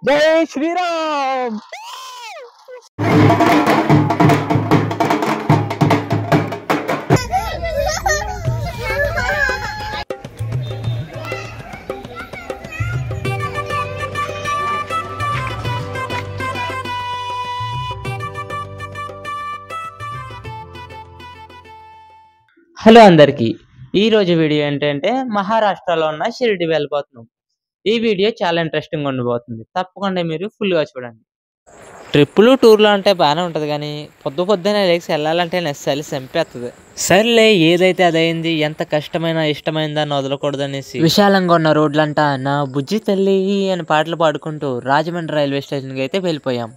जय श्री राम। హలో అందరికీ, ఈ రోజు వీడియో ఏంటంటే మహారాష్ట్రలో ఉన్న షిరిడి వెళ్ళిపోతున్నాం. ఈ వీడియో చాలా ఇంట్రెస్టింగ్ ఉండబోతుంది. తప్పకుండా మీరు ఫుల్గా చూడండి. ట్రిప్పులు టూర్లు అంటే బాగానే ఉంటుంది, కానీ పొద్దునే లేచి వెళ్ళాలంటే నెస్సరి చంపేస్తుంది. సర్లే, ఏదైతే అదైంది. ఎంత కష్టమైనా ఇష్టమైందని వదలకూడదనేసి విశాలంగా ఉన్న రోడ్లంటా నా బుజ్జి తల్లి అని పాటలు పాడుకుంటూ రాజమండ్రి రైల్వే స్టేషన్కి అయితే వెళ్ళిపోయాం.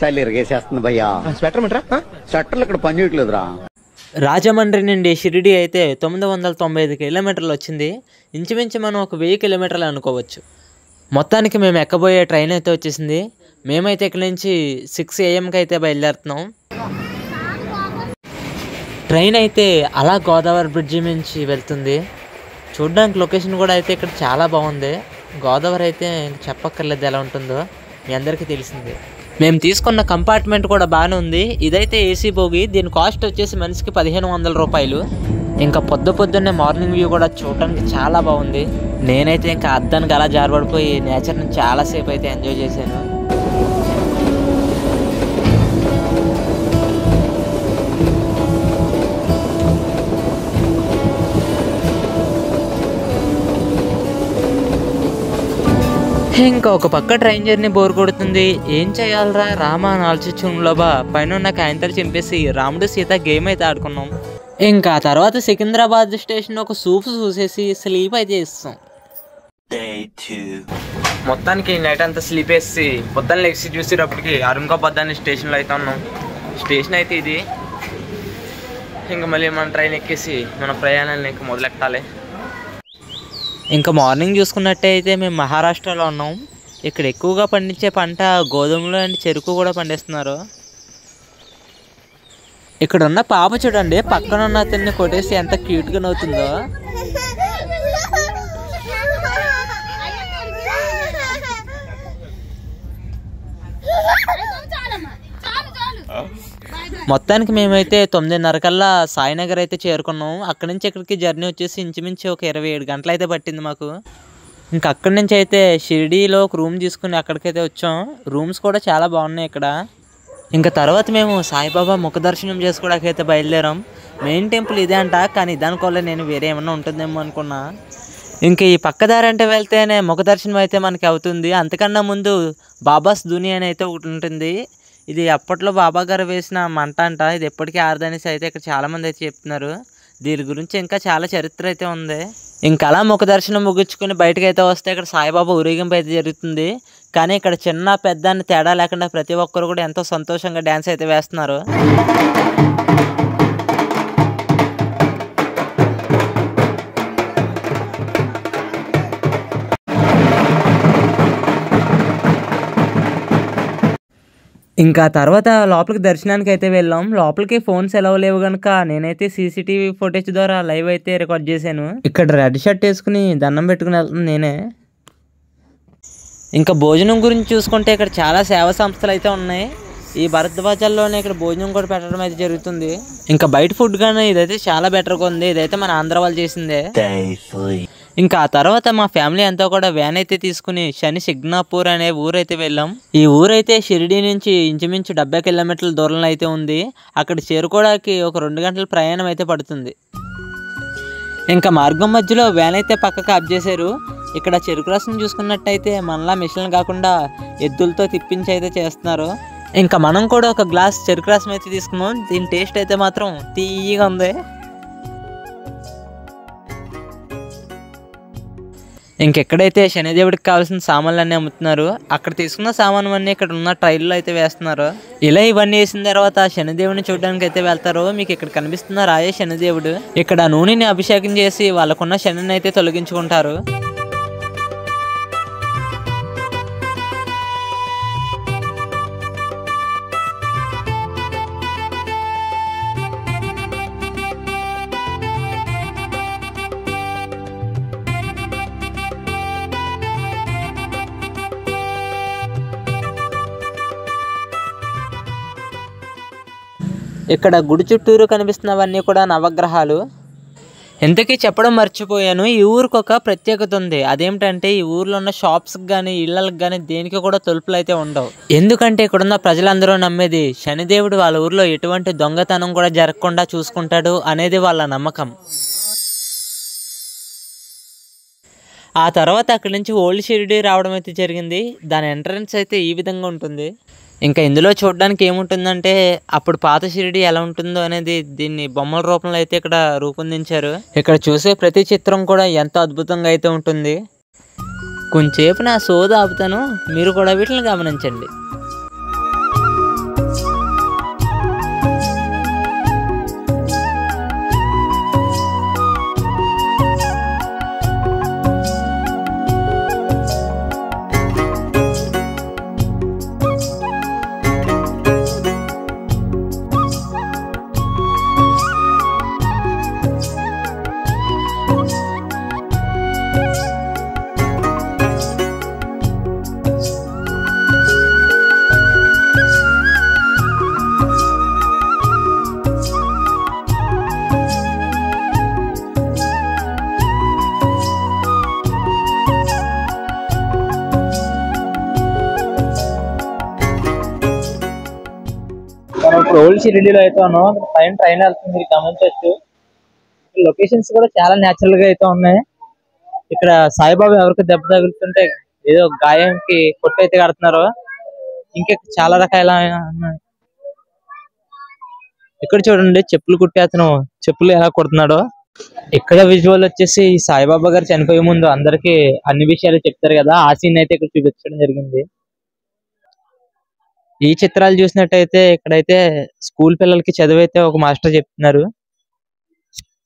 చలి ఇరిగేసేస్తుంది భయ్యా. స్వెటర్లు ఇక్కడ పని చేయట్లేదురా. రాజమండ్రి నుండి షిరిడి అయితే 995 కిలోమీటర్లు వచ్చింది. ఇంచుమించు మనం ఒక 1000 కిలోమీటర్లు అనుకోవచ్చు. మొత్తానికి మేము ఎక్కబోయే ట్రైన్ అయితే వచ్చేసింది. మేమైతే ఇక్కడ నుంచి 6 AM అయితే బయలుదేరుతున్నాం. ట్రైన్ అయితే అలా గోదావరి బ్రిడ్జి నుంచి వెళ్తుంది. చూడడానికి లొకేషన్ కూడా అయితే ఇక్కడ చాలా బాగుంది. గోదావరి అయితే చెప్పక్కర్లేదు ఎలా ఉంటుందో, మీ అందరికీ తెలిసిందే. మేము తీసుకున్న కంపార్ట్మెంట్ కూడా బాగానే ఉంది. ఇదైతే ఏసీ బోగి. దీని కాస్ట్ వచ్చేసి మనిషికి 1500 రూపాయలు. ఇంకా పొద్దున్నే మార్నింగ్ వ్యూ కూడా చూడడానికి చాలా బాగుంది. నేనైతే ఇంకా అద్దానికి అలా జారబడిపోయి నేచర్ని చాలాసేపు అయితే ఎంజాయ్ చేశాను. ఇంకా ఒక పక్క ట్రైన్ జర్నీ బోర్ కొడుతుంది. ఏం చేయాలరా రామా అని ఆలోచించడంలోబా పైన ఉన్న కాయంతలు చింపేసి రాముడు సీత గేమ్ అయితే ఆడుకున్నాం. ఇంకా తర్వాత సికింద్రాబాద్ స్టేషన్ ఒక సూప్ చూసేసి స్లీప్ అయితే ఇస్తాం. మొత్తానికి నైట్ అంతా స్లీప్ వేసి పొద్దున్న లెగ్సి చూసేటప్పటికి అరుంకాబాద్ అనే స్టేషన్లో అయితే ఉన్నాం. స్టేషన్ అయితే ఇది. ఇంకా మళ్ళీ మన ట్రైన్ ఎక్కేసి మన ప్రయాణాలను ఇంకా మొదలెట్టాలి. ఇంకా మార్నింగ్ చూసుకున్నట్టయితే మేము మహారాష్ట్రలో ఉన్నాం. ఇక్కడ ఎక్కువగా పండించే పంట గోధుమలు అండ్ చెరుకు కూడా పండిస్తున్నారు. ఇక్కడ ఉన్న పాప చూడండి, పక్కన ఉన్న అతన్ని కొట్టేసి ఎంత క్యూట్గా నవ్వుతుందో. మొత్తానికి మేమైతే 9:30 కల్లా సాయినగర్ అయితే చేరుకున్నాం. అక్కడి నుంచి ఇక్కడికి జర్నీ వచ్చేసి ఇంచుమించు ఒక 27 గంటలు అయితే పట్టింది మాకు. ఇంకా అక్కడి నుంచి అయితే షిరిడీలో ఒక రూమ్ తీసుకుని అక్కడికైతే వచ్చాం. రూమ్స్ కూడా చాలా బాగున్నాయి ఇక్కడ. ఇంకా తర్వాత మేము సాయిబాబా ముఖ దర్శనం చేసుకోవడానికి అయితే బయలుదేరాం. మెయిన్ టెంపుల్ ఇదే అంట, కానీ దానివల్ల నేను వేరే ఏమన్నా ఉంటుందేమో అనుకున్నా. ఇంకా ఈ పక్కదారి అంటే వెళ్తేనే ముఖ దర్శనం అయితే మనకి అవుతుంది. అంతకన్నా ముందు బాబాస్ దునియా అని అయితే ఒకటి ఉంటుంది. ఇది అప్పట్లో బాబా గారు వేసిన మంట అంట. ఇది ఎప్పటికీ ఆరదనేసి అయితే ఇక్కడ చాలామంది అయితే చెప్తున్నారు. దీని గురించి ఇంకా చాలా చరిత్ర అయితే ఉంది. ఇంకా అలా ముఖ దర్శనం ముగించుకుని బయటకు అయితే వస్తే ఇక్కడ సాయిబాబా ఊరేగింపు అయితే జరుగుతుంది. కానీ ఇక్కడ చిన్న పెద్ద అని తేడా లేకుండా ప్రతి ఒక్కరు కూడా ఎంతో సంతోషంగా డ్యాన్స్ అయితే వేస్తున్నారు. ఇంకా తర్వాత లోపలికి దర్శనానికి అయితే వెళ్ళాం. లోపలికి ఫోన్స్ ఎలా లేవు కనుక నేనైతే సీసీటీవీ ఫుటేజ్ ద్వారా లైవ్ అయితే రికార్డ్ చేశాను. ఇక్కడ రెడ్ షర్ట్ వేసుకుని దండం పెట్టుకుని వెళ్తుంది నేనే. ఇంకా భోజనం గురించి చూసుకుంటే ఇక్కడ చాలా సేవా సంస్థలు అయితే ఉన్నాయి. ఈ భరద్వాజాల్లోనే ఇక్కడ భోజనం కూడా పెట్టడం అయితే జరుగుతుంది. ఇంకా బయట ఫుడ్ కానీ ఇదైతే చాలా బెటర్గా ఉంది. ఇదైతే మన ఆంధ్ర వాళ్ళు చేసిందే. ఇంకా ఆ తర్వాత మా ఫ్యామిలీ అంతా కూడా వ్యాన్ అయితే తీసుకుని శని సిగ్నాపూర్ అనే ఊరైతే వెళ్ళాం. ఈ ఊరైతే షిరిడి నుంచి ఇంచుమించు 70 కిలోమీటర్ల దూరంలో అయితే ఉంది. అక్కడ చేరుకోవడానికి ఒక 2 గంటల ప్రయాణం అయితే పడుతుంది. ఇంకా మార్గం మధ్యలో వ్యాన్ అయితే పక్కకు ఆఫ్ చేశారు. ఇక్కడ చెరుకు రసం చూసుకున్నట్టయితే మనలా మిషన్లు కాకుండా ఎద్దులతో తిప్పించి అయితే చేస్తున్నారు. ఇంకా మనం కూడా ఒక గ్లాస్ చెరుకు రసం అయితే తీసుకున్నాం. దీని టేస్ట్ అయితే మాత్రం తీయగా ఉంది. ఇంకెక్కడైతే శనిదేవుడికి కావాల్సిన సామాన్లు అన్నీ అమ్ముతున్నారు. అక్కడ తీసుకున్న సామాను అన్నీ ఇక్కడ ఉన్న ట్రైల్లో అయితే వేస్తున్నారు. ఇలా ఇవన్నీ వేసిన తర్వాత శనిదేవుడిని చూడడానికి అయితే వెళ్తారు. మీకు ఇక్కడ కనిపిస్తున్న రాయే శనిదేవుడు. ఇక్కడ నూనెని అభిషేకం చేసి వాళ్ళకున్న శనిని అయితే తొలగించుకుంటారు. ఇక్కడ గుడి చుట్టూరు కనిపిస్తున్నవన్నీ కూడా నవగ్రహాలు. ఇంతకీ చెప్పడం మర్చిపోయాను, ఈ ఊరికి ఒక ప్రత్యేకత ఉంది. అదేమిటంటే ఈ ఊర్లో ఉన్న షాప్స్కి కానీ ఇళ్ళకి కానీ దేనికి కూడా తలుపులు అయితే ఉండవు. ఎందుకంటే ఇక్కడున్న ప్రజలందరూ నమ్మేది శనిదేవుడు వాళ్ళ ఊర్లో ఎటువంటి దొంగతనం కూడా జరగకుండా చూసుకుంటాడు అనేది వాళ్ళ నమ్మకం. ఆ తర్వాత అక్కడి నుంచి ఓల్డ్ షిరిడి రావడం అయితే జరిగింది. దాని ఎంట్రన్స్ అయితే ఈ విధంగా ఉంటుంది. ఇంకా ఇందులో చూడడానికి ఏముంటుందంటే అప్పుడు పాత షిరిడి ఎలా ఉంటుందో అనేది దీన్ని బొమ్మల రూపంలో అయితే ఇక్కడ రూపొందించారు. ఇక్కడ చూసే ప్రతి చిత్రం కూడా ఎంతో అద్భుతంగా అయితే ఉంటుంది. కొంచెంసేపు నా సోద ఆపుతాను, మీరు కూడా వీటిని గమనించండి. మనం ఇప్పుడు ఓల్డ్ షిరిడీలో అయితే ఉన్నాం. పైన ట్రైన్ వెళ్తుంది, మీరు గమనించవచ్చు. లొకేషన్స్ కూడా చాలా న్యాచురల్ గా అయితే ఉన్నాయి. ఇక్కడ సాయిబాబా ఎవరికి దెబ్బ తగులుతుంటే ఏదో గాయానికి కొట్టు అయితే కడుతున్నారు. ఇంకా చాలా రకాల ఉన్నాయి. ఇక్కడ చూడండి, చెప్పులు కుట్టే అతను చెప్పులు ఎలా కుడుతున్నాడో. ఇక్కడ విజువల్ వచ్చేసి సాయిబాబా గారు చనిపోయే ముందు అందరికి అన్ని విషయాలు చెప్తారు కదా, ఆ సీన్ అయితే ఇక్కడ చూపించడం జరిగింది. ఈ చిత్రాలు చూసినట్టయితే ఇక్కడైతే స్కూల్ పిల్లలకి చదివైతే ఒక మాస్టర్ చెప్తున్నారు.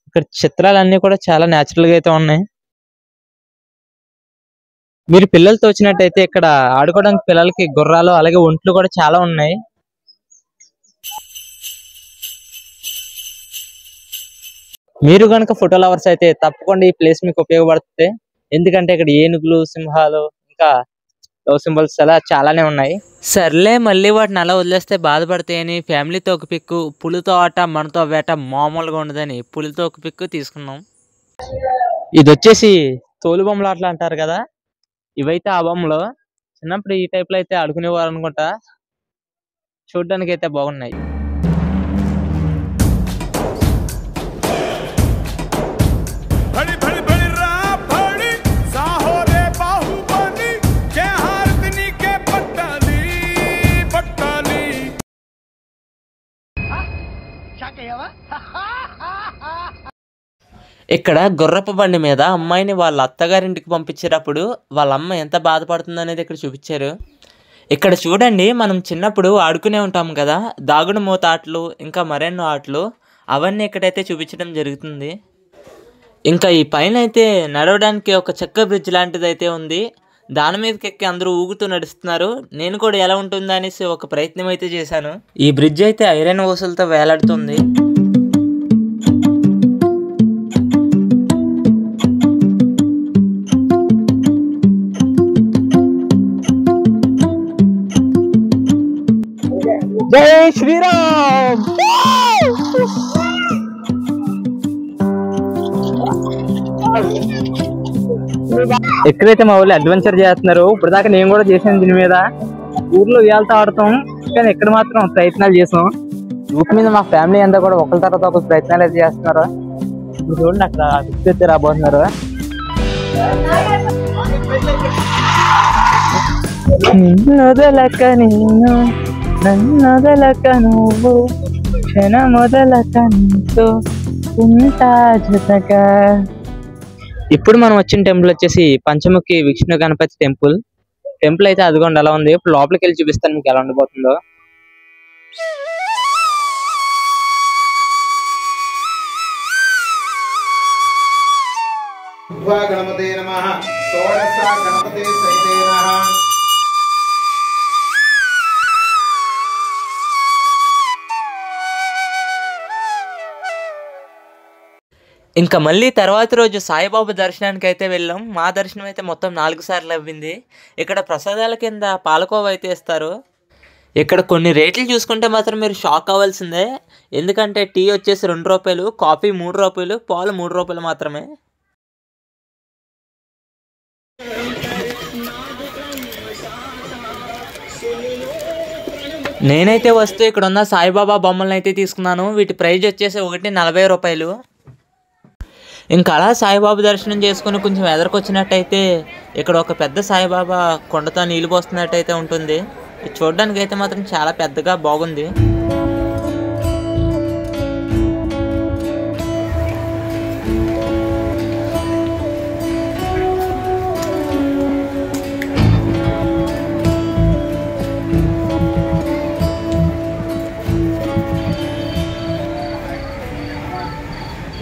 ఇక్కడ చిత్రాలన్నీ కూడా చాలా న్యాచురల్ గా అయితే ఉన్నాయి. మీరు పిల్లలతో వచ్చినట్టయితే ఇక్కడ ఆడుకోవడానికి పిల్లలకి గుర్రాలు అలాగే ఒంట్లు కూడా చాలా ఉన్నాయి. మీరు కనుక ఫోటో లవర్స్ అయితే తప్పకుండా ఈ ప్లేస్ మీకు ఉపయోగపడుతుంది. ఎందుకంటే ఇక్కడ ఏనుగులు, సింహాలు, ఇంకా లవ్ సింబల్స్ అలా చాలానే ఉన్నాయి. సర్లే, మళ్ళీ వాటిని అలా వదిలేస్తే బాధపడతాయని ఫ్యామిలీతో ఒక పిక్కు, పులితో ఆట మనతో వేట మామూలుగా ఉండదని పులితో ఒక పిక్కు తీసుకున్నాం. ఇది వచ్చేసి తోలు బొమ్మలు ఆటలు అంటారు కదా, ఇవైతే ఆ బొమ్మలు. చిన్నప్పుడు ఈ టైప్ లో అయితే ఆడుకునేవారు అనుకుంటా. చూడడానికి అయితే బాగున్నాయి. ఇక్కడ గుర్రపు బండి మీద అమ్మాయిని వాళ్ళ అత్తగారింటికి పంపించేటప్పుడు వాళ్ళ అమ్మ ఎంత బాధపడుతుంది అనేది ఇక్కడ చూపించారు. ఇక్కడ చూడండి, మనం చిన్నప్పుడు ఆడుకునే ఉంటాం కదా దాగుడు మూత ఆటలు, ఇంకా మరెన్నో ఆటలు, అవన్నీ ఇక్కడైతే చూపించడం జరుగుతుంది. ఇంకా ఈ పైన అయితే నడవడానికి ఒక చెక్క బ్రిడ్జ్ లాంటిది అయితే ఉంది. దాని మీదకి ఎక్కి అందరూ ఊగుతూ నడుస్తున్నారు. నేను కూడా ఎలా ఉంటుందా అనేసి ఒక ప్రయత్నం అయితే చేశాను. ఈ బ్రిడ్జ్ అయితే ఐరన్ ఊసలతో వేలాడుతుంది. జై శ్రీరామ్. ఎక్కడైతే మా వాళ్ళు అడ్వెంచర్ చేస్తున్నారు. ఇప్పుడు దాకా నేను కూడా చేసాను దీని మీద. ఊర్లో వేలతో ఆడతాం, కానీ ఎక్కడ మాత్రం ప్రయత్నాలు చేసాం. రూట్ మీద మా ఫ్యామిలీ అంతా కూడా ఒకరి తర్వాత ఒకరు ప్రయత్నాలు అయితే చేస్తున్నారు. ఇప్పుడు చూడండి, అక్కడ అయితే రాబోతున్నారు. నన్నొదలక నువ్వు క్షణ మొదలక నీతో ఉంటా జతగా. ఇప్పుడు మనం వచ్చిన టెంపుల్ వచ్చేసి పంచముఖి విష్ణు గణపతి టెంపుల్. టెంపుల్ అయితే అదిగోండి అలా ఉంది. ఇప్పుడు లోపలికి వెళ్ళి చూపిస్తాను మీకు ఎలా ఉండబోతుందో. గణపతే నమః. షోడశ గణపతే సైతే నమః. ఇంకా మళ్ళీ తర్వాత రోజు సాయిబాబా దర్శనానికి అయితే వెళ్ళాం. మా దర్శనం అయితే మొత్తం 4 సార్లు అవ్వింది. ఇక్కడ ప్రసాదాల కింద పాలకోవ అయితే ఇస్తారు. ఇక్కడ కొన్ని రేట్లు చూసుకుంటే మాత్రం మీరు షాక్ అవ్వాల్సిందే. ఎందుకంటే టీ వచ్చేసి 2 రూపాయలు, కాఫీ 3 రూపాయలు, పాలు 3 రూపాయలు మాత్రమే. నేనైతే వస్తూ ఇక్కడ ఉన్న సాయిబాబా బొమ్మలను అయితే తీసుకున్నాను. వీటి ప్రైజ్ వచ్చేసి ఒకటి 40 రూపాయలు. ఇంకా అలా సాయిబాబా దర్శనం చేసుకుని కొంచెం ఎదరికొచ్చినట్టయితే ఇక్కడ ఒక పెద్ద సాయిబాబా కొండతో నీళ్ళు పోస్తున్నట్టయితే ఉంటుంది. చూడడానికి అయితే మాత్రం చాలా పెద్దగా బాగుంది.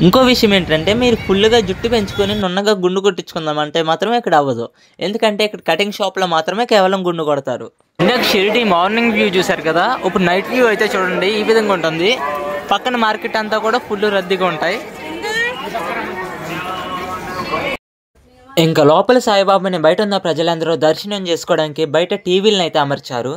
ఇంకో విషయం ఏంటంటే మీరు ఫుల్గా జుట్టు పెంచుకొని నున్నగా గుండు కొట్టించుకుందాం అంటే మాత్రమే ఇక్కడ అవ్వదు. ఎందుకంటే ఇక్కడ కటింగ్ షాప్లో మాత్రమే కేవలం గుండు కొడతారు. ఇందాక షిరిడి మార్నింగ్ వ్యూ చూసారు కదా, ఇప్పుడు నైట్ వ్యూ అయితే చూడండి ఈ విధంగా ఉంటుంది. పక్కన మార్కెట్ అంతా కూడా ఫుల్ రద్దీగా ఉంటాయి. ఇంకా లోపల సాయిబాబాని బయట ఉన్న ప్రజలందరూ దర్శనం చేసుకోవడానికి బయట టీవీలను అయితే అమర్చారు.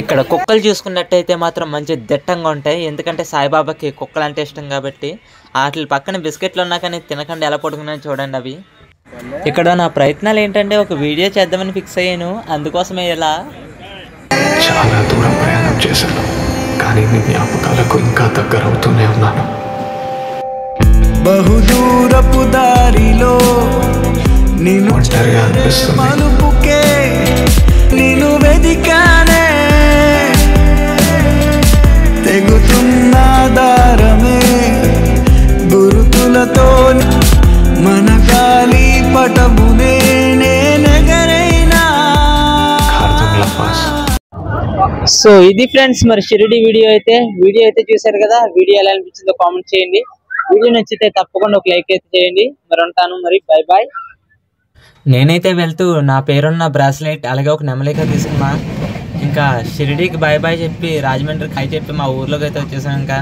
ఇక్కడ కుక్కలు చూసుకున్నట్టయితే మాత్రం మంచి దిట్టంగా ఉంటాయి. ఎందుకంటే సాయిబాబాకి కుక్కలు అంటే ఇష్టం కాబట్టి. వాటి పక్కన బిస్కెట్లు ఉన్నా కానీ తినకుండా ఎలా పడుకున్నాయో చూడండి అవి. ఇక్కడ నా ప్రయత్నాలు ఏంటంటే ఒక వీడియో చేద్దామని ఫిక్స్ అయ్యాను. అందుకోసమే ఇలా చాలా దూరం ప్రయాణం చేశాను, కానీ నీ జ్ఞాపకాలకు ఇంకా దగ్గర అవుతూనే ఉన్నాను. బహుదూరపు దారిలో నిన్ను ఒంటరిగా అనిపిస్తుంది. మలుపుకే నిన్ను వెదికానే, తెగుతున్న దారమే గురుతులతో మన గాలి పటమునే నెగరైనా. సో ఇది ఫ్రెండ్స్ మరి షిరిడి వీడియో అయితే చూసారు కదా. వీడియో ఎలా అనిపించిందో కామెంట్ చేయండి. వీడియో నచ్చితే తప్పకుండా ఒక లైక్ అయితే చేయండి. మరి ఉంటాను, మరి బై బాయ్. నేనైతే వెళ్తూ నా పేరున్న బ్రాస్లెట్ అలాగే ఒక నెమలిక తీసుకున్నా. ఇంకా షిరిడీకి బాయ్ బాయ్ చెప్పి రాజమండ్రికి హాయ్ చెప్పి మా ఊర్లోకి అయితే వచ్చేసాను. ఇంకా